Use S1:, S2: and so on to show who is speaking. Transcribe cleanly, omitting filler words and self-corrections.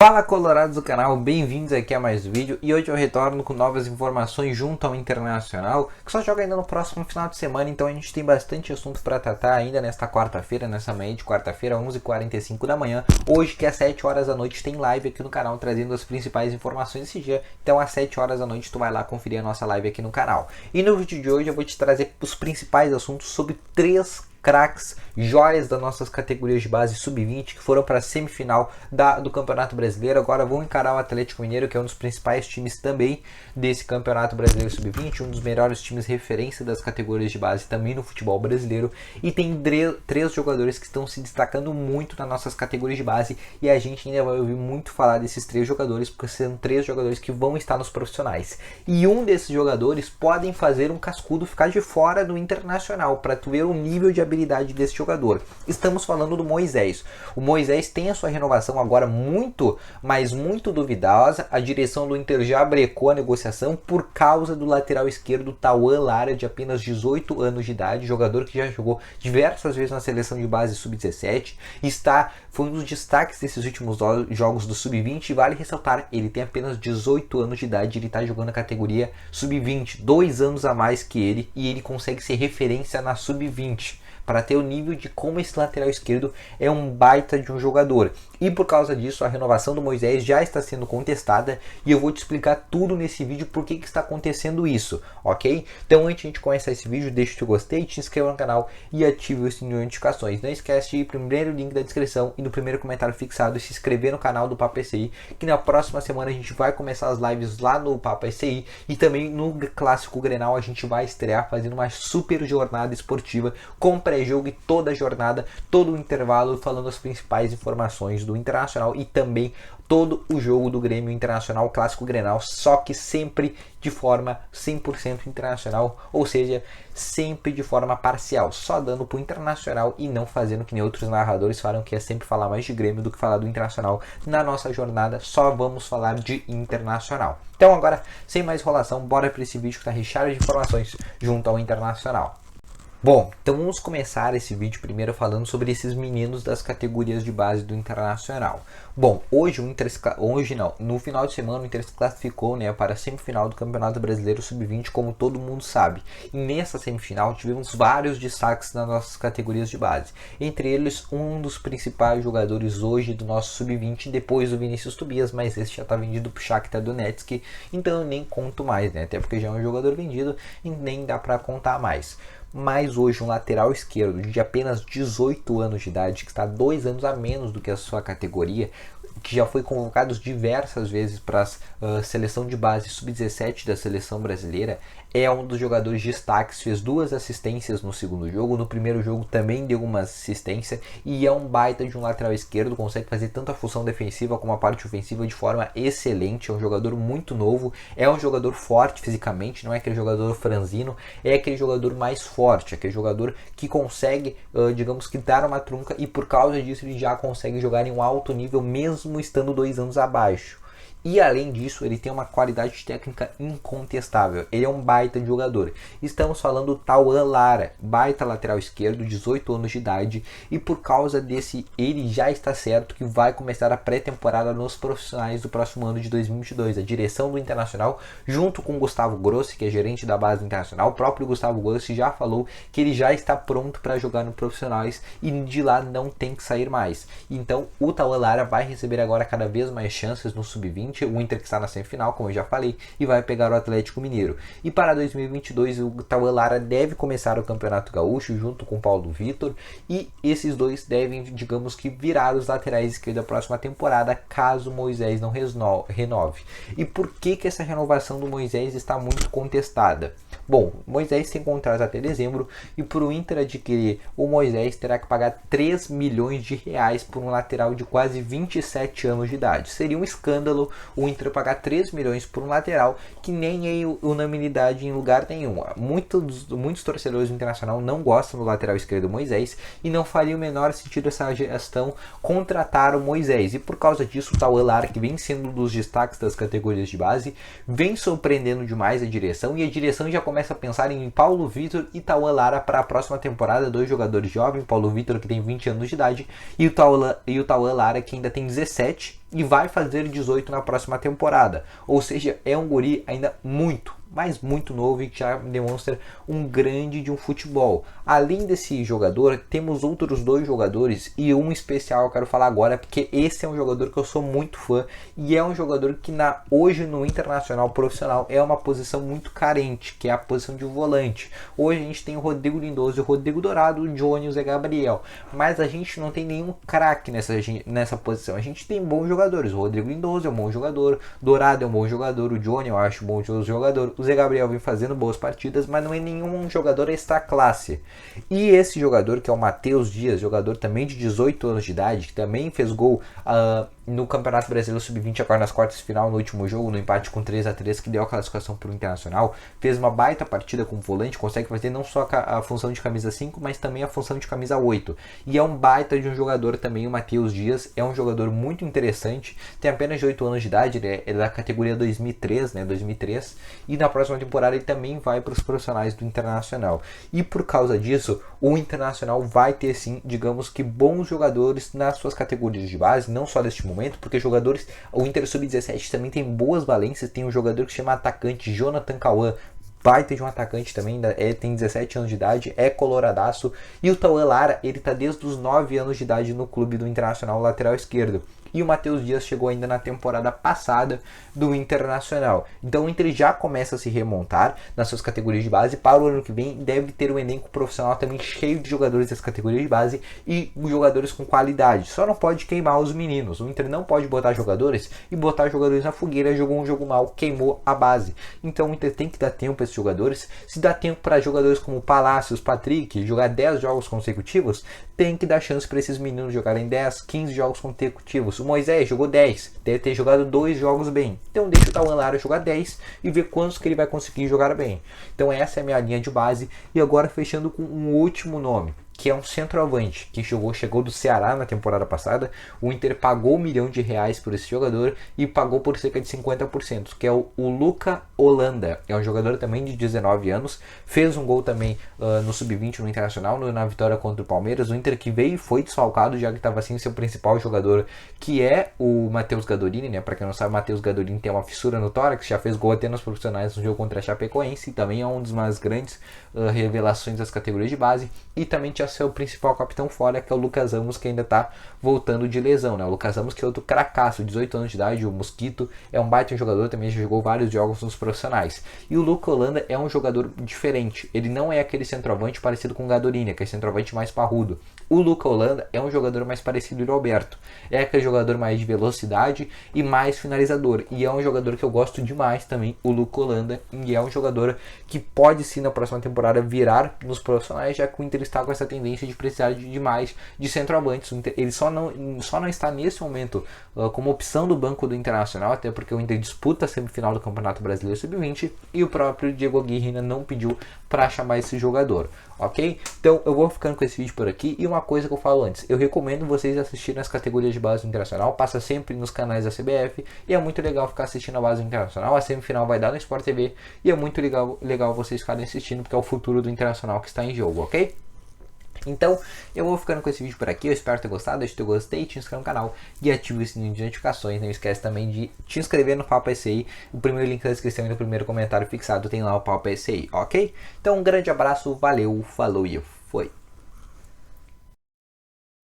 S1: Fala colorados do canal, bem-vindos aqui a mais um vídeo e hoje eu retorno com novas informações junto ao Internacional que só joga ainda no próximo final de semana, então a gente tem bastante assunto para tratar ainda nesta quarta-feira, nessa manhã de quarta-feira, 11h45 da manhã. Hoje que às 7 horas da noite tem live aqui no canal trazendo as principais informações desse dia, então às 7 horas da noite tu vai lá conferir a nossa live aqui no canal. E no vídeo de hoje eu vou te trazer os principais assuntos sobre três craques, joias das nossas categorias de base sub-20 que foram para a semifinal do Campeonato Brasileiro. Agora vão encarar o Atlético Mineiro, que é um dos principais times também desse Campeonato Brasileiro sub-20, um dos melhores times referência das categorias de base também no futebol brasileiro, e tem três jogadores que estão se destacando muito nas nossas categorias de base, e a gente ainda vai ouvir muito falar desses três jogadores, porque são três jogadores que vão estar nos profissionais, e um desses jogadores podem fazer um cascudo ficar de fora do Internacional, para tu ver o nível de habilidade desse jogador. Estamos falando do Moisés. O Moisés tem a sua renovação agora muito duvidosa. A direção do Inter já brecou a negociação por causa do lateral esquerdo Tauan Lara, de apenas 18 anos de idade, jogador que já jogou diversas vezes na seleção de base sub-17, foi um dos destaques desses últimos jogos do sub-20, e vale ressaltar, ele tem apenas 18 anos de idade, ele está jogando a categoria sub-20, 2 anos a mais que ele, e ele consegue ser referência na sub-20. Para ter o nível de como esse lateral esquerdo é um baita de um jogador. E por causa disso, a renovação do Moisés já está sendo contestada, e eu vou te explicar tudo nesse vídeo por que está acontecendo isso, ok? Então antes de a gente começar esse vídeo, deixa o teu gostei, te inscreva no canal e ative o sininho de notificações. Não esquece de ir no primeiro link da descrição e no primeiro comentário fixado e se inscrever no canal do Papo SCI, que na próxima semana a gente vai começar as lives lá no Papo SCI, e também no Clássico Grenal a gente vai estrear fazendo uma super jornada esportiva com pré-jogo e toda a jornada, todo o intervalo, falando as principais informações do Internacional e também todo o jogo do Grêmio Internacional, Clássico Grenal, só que sempre de forma 100% internacional, ou seja, sempre de forma parcial, só dando pro Internacional e não fazendo que nem outros narradores falam, que é sempre falar mais de Grêmio do que falar do Internacional. Na nossa jornada só vamos falar de Internacional. Então agora, sem mais enrolação, bora para esse vídeo que está recheado de informações junto ao Internacional. Bom, então vamos começar esse vídeo primeiro falando sobre esses meninos das categorias de base do Internacional. Bom, no final de semana o Inter se classificou, para a semifinal do Campeonato Brasileiro Sub-20, como todo mundo sabe. E nessa semifinal tivemos vários destaques nas nossas categorias de base. Entre eles, um dos principais jogadores hoje do nosso Sub-20, depois do Vinícius Tobias, mas esse já está vendido para o Shakhtar Donetsk, então eu nem conto mais, até porque já é um jogador vendido e nem dá para contar mais. Mas hoje um lateral esquerdo de apenas 18 anos de idade, que está 2 anos a menos do que a sua categoria, que já foi convocado diversas vezes para a seleção de base sub-17 da seleção brasileira, é um dos jogadores de destaques, fez 2 assistências no segundo jogo, no primeiro jogo também deu uma assistência, e é um baita de um lateral esquerdo, consegue fazer tanto a função defensiva como a parte ofensiva de forma excelente, é um jogador muito novo, é um jogador forte fisicamente, não é aquele jogador franzino, é aquele jogador mais forte, aquele jogador que consegue, digamos que dar uma trunca, e por causa disso ele já consegue jogar em um alto nível mesmo estando 2 anos abaixo. E além disso, ele tem uma qualidade técnica incontestável. Ele é um baita de jogador. Estamos falando do Tauan Lara, baita lateral esquerdo, 18 anos de idade. E por causa desse, ele já está certo que vai começar a pré-temporada nos profissionais do próximo ano de 2022. A direção do Internacional, junto com o Gustavo Grossi, que é gerente da base do Internacional, o próprio Gustavo Grossi já falou que ele já está pronto para jogar no profissionais e de lá não tem que sair mais. Então o Tauan Lara vai receber agora cada vez mais chances no sub-20. O Inter que está na semifinal, como eu já falei, e vai pegar o Atlético Mineiro. E para 2022 o Tauan Lara deve começar o Campeonato Gaúcho junto com o Paulo Vitor, e esses dois devem, digamos que, virar os laterais esquerdos da próxima temporada, caso Moisés não renove. E por que essa renovação do Moisés está muito contestada? Bom, Moisés tem contrato até dezembro, e para o Inter adquirir o Moisés terá que pagar 3 milhões de reais por um lateral de quase 27 anos de idade. Seria um escândalo o Inter pagar 3 milhões por um lateral que nem é unanimidade em lugar nenhum. Muitos torcedores do Internacional não gostam do lateral esquerdo Moisés, e não faria o menor sentido essa gestão contratar o Moisés. E por causa disso, o Tauan Lara, que vem sendo um dos destaques das categorias de base, vem surpreendendo demais a direção, e a direção já começa a pensar em Paulo Vitor e Tauan Lara para a próxima temporada. 2 jogadores jovens, Paulo Vitor que tem 20 anos de idade e o Tauan Lara que ainda tem 17, e vai fazer 18 na próxima temporada. Ou seja, é um guri ainda mas muito novo e que já demonstra um grande de um futebol. Além desse jogador, temos outros dois jogadores e um especial eu quero falar agora, porque esse é um jogador que eu sou muito fã e é um jogador que hoje no Internacional profissional é uma posição muito carente, que é a posição de volante. Hoje a gente tem o Rodrigo Lindoso, o Rodrigo Dourado, o Johnny e o Zé Gabriel, mas a gente não tem nenhum craque nessa posição. A gente tem bons jogadores, o Rodrigo Lindoso é um bom jogador, Dourado é um bom jogador, o Johnny eu acho um bom jogador, o Zé Gabriel vem fazendo boas partidas, mas não é nenhum jogador extra classe. E esse jogador, que é o Matheus Dias, jogador também de 18 anos de idade, que também fez gol no Campeonato Brasileiro Sub-20 agora nas quartas de final, no último jogo, no empate com 3-3, que deu a classificação para o Internacional, fez uma baita partida como volante, consegue fazer não só a função de camisa 5, mas também a função de camisa 8. E é um baita de um jogador também, o Matheus Dias, é um jogador muito interessante, tem apenas 8 anos de idade, ele é da categoria 2003, né, 2003, e na próxima temporada ele também vai para os profissionais do Internacional. E por causa disso, o Internacional vai ter sim, digamos que bons jogadores nas suas categorias de base, não só deste momento, porque jogadores, o Inter Sub-17 também tem boas valências, tem um jogador que se chama atacante Jonathan Cauã, baita de um atacante também, tem 17 anos de idade, é coloradaço, e o Tauan Lara, ele tá desde os 9 anos de idade no clube do Internacional, lateral esquerdo. E o Matheus Dias chegou ainda na temporada passada do Internacional. Então o Inter já começa a se remontar nas suas categorias de base. Para o ano que vem deve ter um elenco profissional também cheio de jogadores das categorias de base e jogadores com qualidade. Só não pode queimar os meninos. O Inter não pode botar jogadores e botar jogadores na fogueira. Jogou um jogo mal, queimou a base. Então o Inter tem que dar tempo para esses jogadores. Se dá tempo para jogadores como Palácios, Patrick jogar 10 jogos consecutivos, tem que dar chance para esses meninos jogarem 10, 15 jogos consecutivos. O Moisés jogou 10, deve ter jogado 2 jogos bem. Então deixa o Tauan Lara jogar 10 e ver quantos que ele vai conseguir jogar bem. Então essa é a minha linha de base. E agora fechando com um último nome, que é um centroavante, que chegou do Ceará na temporada passada. O Inter pagou R$1 milhão por esse jogador e pagou por cerca de 50%, que é o Luca Holanda. É um jogador também de 19 anos, fez um gol também no Sub-20 no Internacional, na vitória contra o Palmeiras. O Inter que veio e foi desfalcado, já que estava sem seu principal jogador, que é o Matheus Gadorini, né? Para quem não sabe, o Matheus Gadorini tem uma fissura no tórax, já fez gol até nos profissionais no jogo contra a Chapecoense, e também é um dos mais grandes revelações das categorias de base, e também tinha seu principal capitão fora, que é o Lucas Ramos, que ainda está voltando de lesão, né? O Lucas Ramos, que é outro cracaço, 18 anos de idade, o Mosquito, é um baita jogador, também já jogou vários jogos nos profissionais. E o Luca Holanda é um jogador diferente, ele não é aquele centroavante parecido com o Gadorini, que é centroavante mais parrudo. O Luca Holanda é um jogador mais parecido com o Roberto, é aquele jogador mais de velocidade e mais finalizador, e é um jogador que eu gosto demais também, o Luca Holanda, e é um jogador que pode sim na próxima temporada virar nos profissionais, já que o Inter está com essa tendência de precisar de mais de centroavantes. Ele só não está nesse momento como opção do banco do Internacional, até porque o Inter disputa a semifinal do Campeonato Brasileiro Sub-20 e o próprio Diego Aguirre ainda não pediu para chamar esse jogador, ok? Então eu vou ficando com esse vídeo por aqui, e uma coisa que eu falo antes, eu recomendo vocês assistirem as categorias de base do Internacional, passa sempre nos canais da CBF, e é muito legal ficar assistindo a base do Internacional. A semifinal vai dar no Sport TV, e é muito legal vocês ficarem assistindo, porque é o futuro do Internacional que está em jogo, ok? Então, eu vou ficando com esse vídeo por aqui, eu espero ter gostado. Se tu gostei, te inscreve no canal e ativa o sininho de notificações. Não esquece também de te inscrever no Papo SI. O primeiro link da descrição e no primeiro comentário fixado tem lá o Papo SI, ok? Então, um grande abraço, valeu, falou e fui!